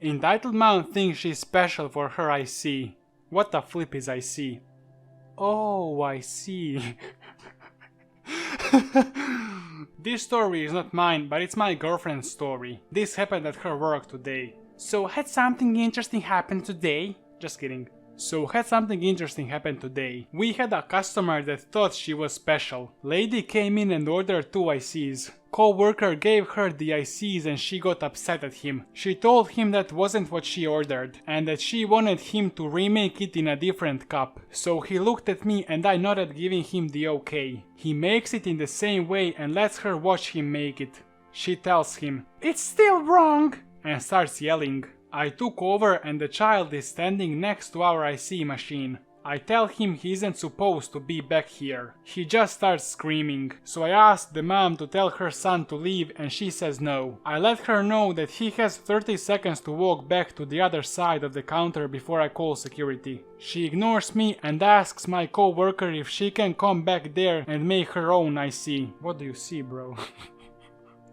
Entitled mom thinks she's special for her I see. What the flip is I see? Oh, I see. This story is not mine, but it's my girlfriend's story. This happened at her work today. So had something interesting happen today? Just kidding. So had something interesting happen today. We had a customer that thought she was special. Lady came in and ordered 2 ICs. Co-worker gave her the ICs and she got upset at him. She told him that wasn't what she ordered and that she wanted him to remake it in a different cup. So he looked at me and I nodded, giving him the okay. He makes it in the same way and lets her watch him make it. She tells him, "It's still wrong," and starts yelling. I took over and the child is standing next to our IC machine. I tell him he isn't supposed to be back here. He just starts screaming. So I asked the mom to tell her son to leave and she says no. I let her know that he has 30 seconds to walk back to the other side of the counter before I call security. She ignores me and asks my co-worker if she can come back there and make her own IC. What do you see, bro?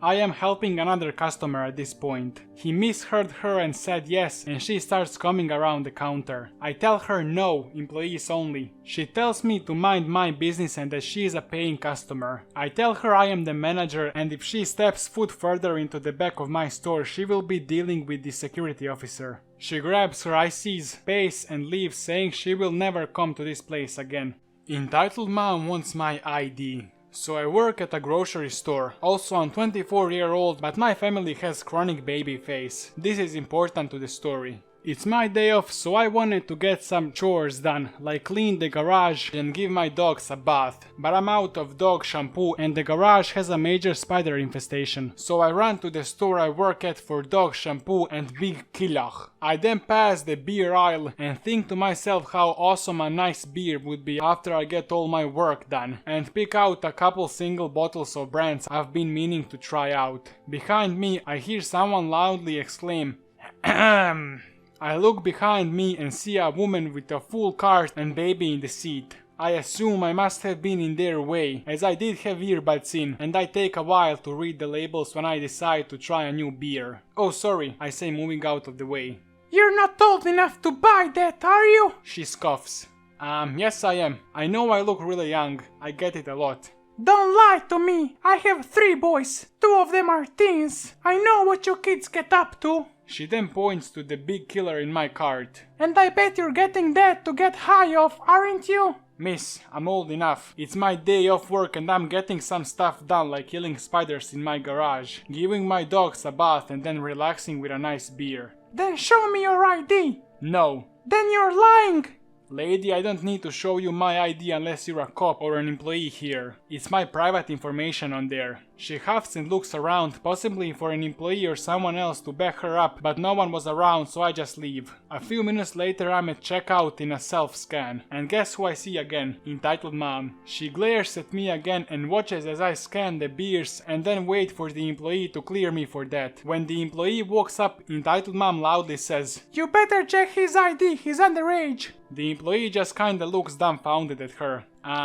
I am helping another customer at this point. He misheard her and said yes, and she starts coming around the counter. I tell her no, employees only. She tells me to mind my business and that she is a paying customer. I tell her I am the manager and if she steps foot further into the back of my store, she will be dealing with the security officer. She grabs her ICs, pays and leaves, saying she will never come to this place again. Entitled mom wants my ID. So I work at a grocery store. Also I'm 24-year-old, but my family has chronic baby face. This is important to the story. It's my day off, so I wanted to get some chores done, like clean the garage and give my dogs a bath. But I'm out of dog shampoo and the garage has a major spider infestation. So I run to the store I work at for dog shampoo and big kilach. I then pass the beer aisle and think to myself how awesome a nice beer would be after I get all my work done, and pick out a couple single bottles of brands I've been meaning to try out. Behind me I hear someone loudly exclaim, "Ahem." I look behind me and see a woman with a full cart and baby in the seat. I assume I must have been in their way, as I did have earbuds in, and I take a while to read the labels when I decide to try a new beer. "Oh, sorry," I say, moving out of the way. "You're not old enough to buy that, are you?" She scoffs. Yes I am. I know I look really young. I get it a lot. "Don't lie to me. I have 3 boys. 2 of them are teens. I know what you kids get up to." She then points to the big killer in my cart. "And I bet you're getting that to get high off, aren't you?" "Miss, I'm old enough. It's my day off work and I'm getting some stuff done, like killing spiders in my garage, giving my dogs a bath and then relaxing with a nice beer." "Then show me your ID." "No." "Then you're lying." "Lady, I don't need to show you my ID unless you're a cop or an employee here. It's my private information on there." She huffs and looks around, possibly for an employee or someone else to back her up, but no one was around, so I just leave. A few minutes later I'm at checkout in a self-scan, and guess who I see again? Entitled mom. She glares at me again and watches as I scan the beers and then wait for the employee to clear me for that. When the employee walks up, Entitled mom loudly says, "You better check his ID, he's underage." The employee just kinda looks dumbfounded at her.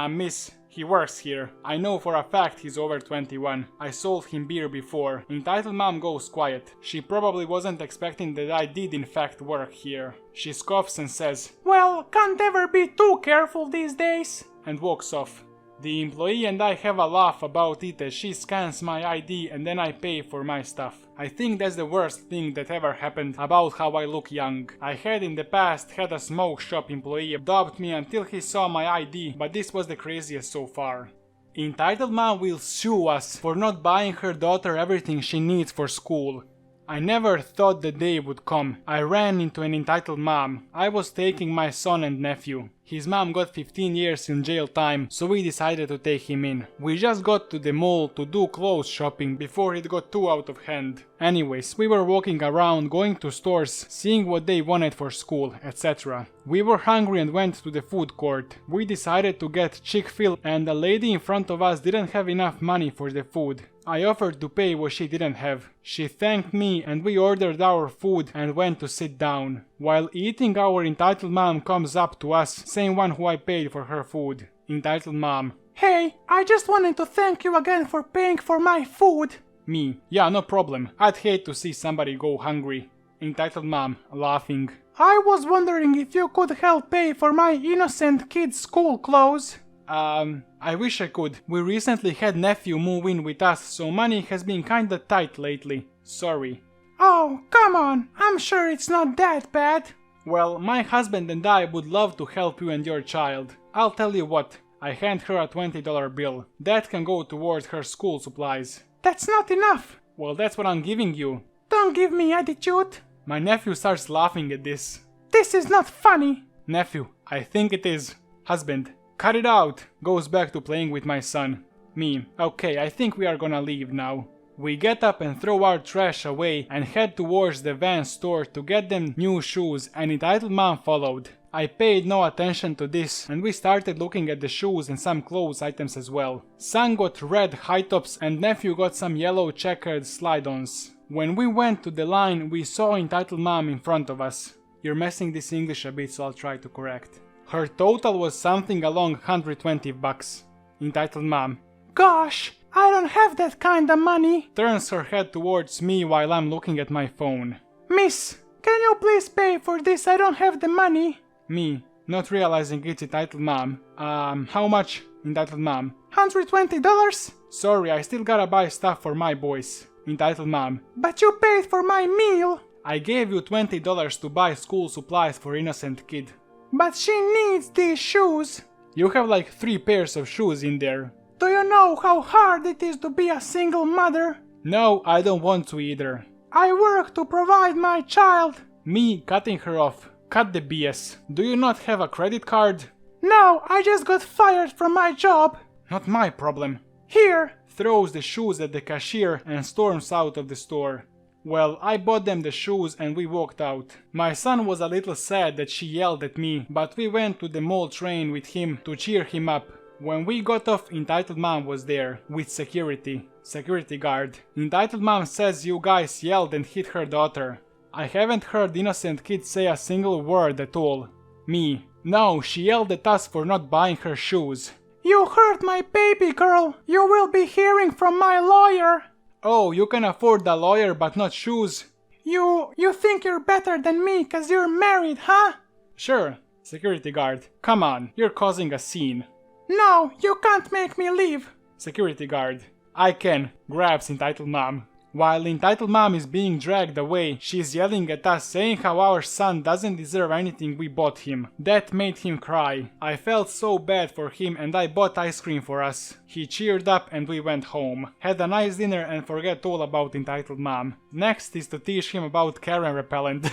Miss, he works here. I know for a fact he's over 21. I sold him beer before." Entitled mom goes quiet. She probably wasn't expecting that I did in fact work here. She scoffs and says, "Well, can't ever be too careful these days," and walks off. The employee and I have a laugh about it as she scans my ID and then I pay for my stuff. I think that's the worst thing that ever happened about how I look young. I had in the past had a smoke shop employee adopt me until he saw my ID, but this was the craziest so far. Entitled mom will sue us for not buying her daughter everything she needs for school. I never thought the day would come. I ran into an entitled mom. I was taking my son and nephew. His mom got 15 years in jail time, so we decided to take him in. We just got to the mall to do clothes shopping before it got too out of hand. Anyways, we were walking around, going to stores, seeing what they wanted for school, etc. We were hungry and went to the food court. We decided to get Chick-fil and the lady in front of us didn't have enough money for the food. I offered to pay what she didn't have. She thanked me and we ordered our food and went to sit down. While eating, our entitled mom comes up to us, same one who I paid for her food. Entitled mom: "Hey, I just wanted to thank you again for paying for my food." Me: "Yeah, no problem. I'd hate to see somebody go hungry." Entitled Mom, laughing. I was wondering if you could help pay for my innocent kid's school clothes. I wish I could. We recently had nephew move in with us, so money has been kinda tight lately. Sorry. Oh, come on. I'm sure it's not that bad. Well, my husband and I would love to help you and your child. I'll tell you what. I hand her a $20 bill. That can go towards her school supplies. That's not enough. Well, that's what I'm giving you. Don't give me attitude. My nephew starts laughing at this. This is not funny. Nephew, I think it is. Husband, cut it out. Goes back to playing with my son. Me, okay, I think we are gonna leave now. We get up and throw our trash away and head towards the van store to get them new shoes, and Entitled Mom followed. I paid no attention to this and we started looking at the shoes and some clothes items as well. Son got red high tops and nephew got some yellow checkered slide-ons. When we went to the line, we saw Entitled Mom in front of us. You're messing this English a bit, so I'll try to correct. Her total was something along $120. Entitled Mom. Gosh, I don't have that kinda money. Turns her head towards me while I'm looking at my phone. Miss, can you please pay for this? I don't have the money. Me, not realizing it's Entitled Mom. How much? Entitled Mom. $120? Sorry, I still gotta buy stuff for my boys. Entitled Mom. But you paid for my meal. I gave you $20 to buy school supplies for innocent kid. But she needs these shoes. You have like 3 pairs of shoes in there. Do you know how hard it is to be a single mother? No, I don't want to either. I work to provide my child. Me, cutting her off. Cut the BS. Do you not have a credit card? No, I just got fired from my job. Not my problem. Here. Throws the shoes at the cashier and storms out of the store. Well, I bought them the shoes and we walked out. My son was a little sad that she yelled at me, but we went to the mall train with him to cheer him up. When we got off, Entitled Mom was there, with security guard. Entitled Mom says you guys yelled and hit her daughter. I haven't heard innocent kid say a single word at all. Me. No, she yelled at us for not buying her shoes. You hurt my baby girl. You will be hearing from my lawyer. Oh, you can afford a lawyer but not shoes? You think you're better than me cause you're married, huh? Sure. Security guard. Come on, you're causing a scene. No, you can't make me leave. Security guard. I can. Grabs Entitled Mom. While Entitled Mom is being dragged away, she's yelling at us saying how our son doesn't deserve anything we bought him. That made him cry. I felt so bad for him and I bought ice cream for us. He cheered up and we went home. Had a nice dinner and forget all about Entitled Mom. Next is to teach him about Karen repellent.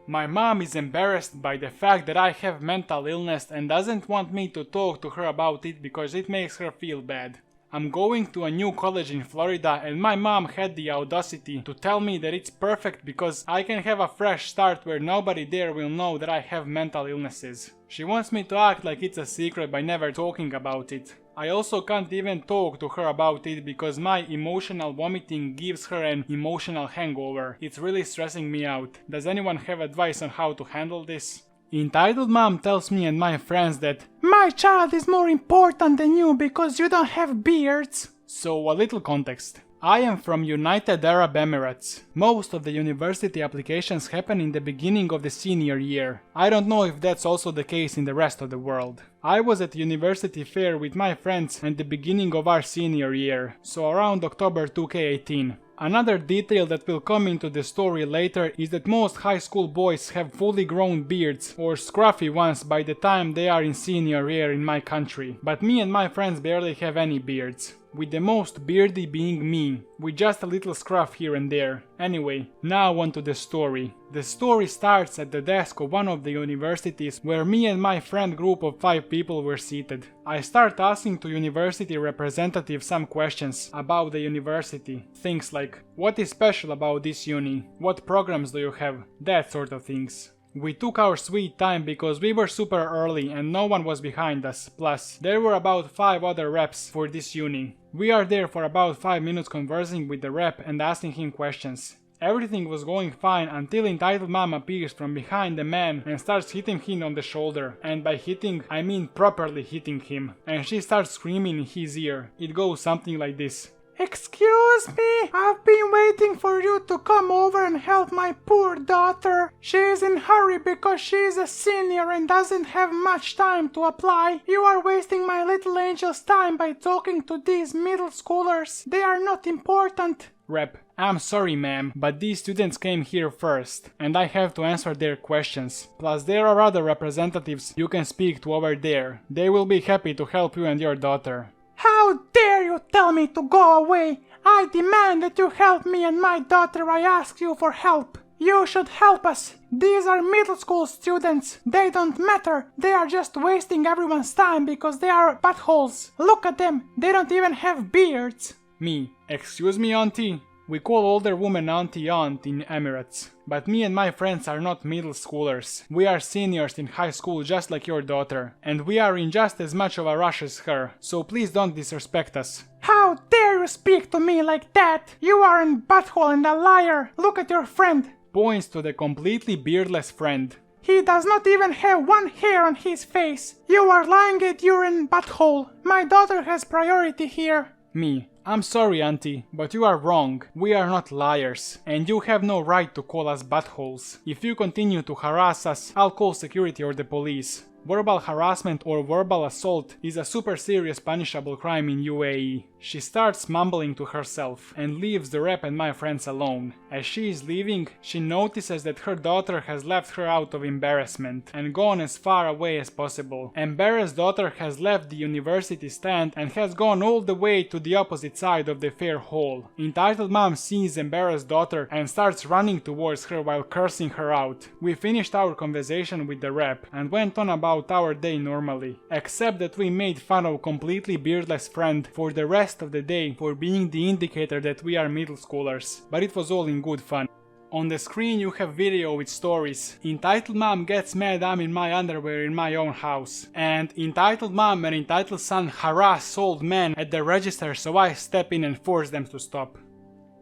My mom is embarrassed by the fact that I have mental illness and doesn't want me to talk to her about it because it makes her feel bad. I'm going to a new college in Florida and my mom had the audacity to tell me that it's perfect because I can have a fresh start where nobody there will know that I have mental illnesses. She wants me to act like it's a secret by never talking about it. I also can't even talk to her about it because my emotional vomiting gives her an emotional hangover. It's really stressing me out. Does anyone have advice on how to handle this? Entitled Mom tells me and my friends that my child is more important than you because you don't have beards. So a little context. I am from United Arab Emirates. Most of the university applications happen in the beginning of the senior year. I don't know if that's also the case in the rest of the world. I was at university fair with my friends at the beginning of our senior year, so around October 2K18. Another detail that will come into the story later is that most high school boys have fully grown beards or scruffy ones by the time they are in senior year in my country, but me and my friends barely have any beards. With the most beardy being me, with just a little scruff here and there. Anyway, now on to the story. The story starts at the desk of one of the universities where me and my friend group of 5 people were seated. I start asking to university representatives some questions about the university. Things like, what is special about this uni? What programs do you have? That sort of things. We took our sweet time because we were super early and no one was behind us, plus there were about 5 other reps for this uni. We are there for about 5 minutes conversing with the rep and asking him questions. Everything was going fine until Entitled Mom appears from behind the man and starts hitting him on the shoulder. And by hitting, I mean properly hitting him. And she starts screaming in his ear. It goes something like this. Excuse me, I've been waiting for you to come over and help my poor daughter. She is in a hurry because she is a senior and doesn't have much time to apply. You are wasting my little angel's time by talking to these middle schoolers. They are not important. Rep, I'm sorry ma'am, but these students came here first, and I have to answer their questions. Plus there are other representatives you can speak to over there. They will be happy to help you and your daughter. How dare you tell me to go away? I demand that you help me and my daughter. I ask you for help. You should help us. These are middle school students. They don't matter. They are just wasting everyone's time because they are buttholes. Look at them. They don't even have beards. Me. Excuse me, auntie? We call older woman auntie aunt in Emirates. But me and my friends are not middle schoolers. We are seniors in high school just like your daughter. And we are in just as much of a rush as her. So please don't disrespect us. How dare you speak to me like that? You are a butthole and a liar. Look at your friend. Points to the completely beardless friend. He does not even have one hair on his face. You are lying at your butthole. My daughter has priority here. Me. I'm sorry, auntie, but you are wrong. We are not liars, and you have no right to call us buttholes. If you continue to harass us, I'll call security or the police. Verbal harassment or verbal assault is a super serious punishable crime in UAE. She starts mumbling to herself and leaves the rep and my friends alone. As she is leaving, she notices that her daughter has left her out of embarrassment and gone as far away as possible. Embarrassed daughter has left the university stand and has gone all the way to the opposite side of the fair hall. Entitled mom sees embarrassed daughter and starts running towards her while cursing her out. We finished our conversation with the rep and went on about our day normally, except that we made fun of completely beardless friend for the rest of the day for being the indicator that we are middle schoolers, but it was all in good fun. On the screen you have video with stories. Entitled mom gets mad I'm in my underwear in my own house. And entitled mom and entitled son harass old men at the register, so I step in and force them to stop.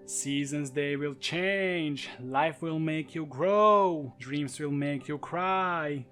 Seasons they will change, life will make you grow, dreams will make you cry.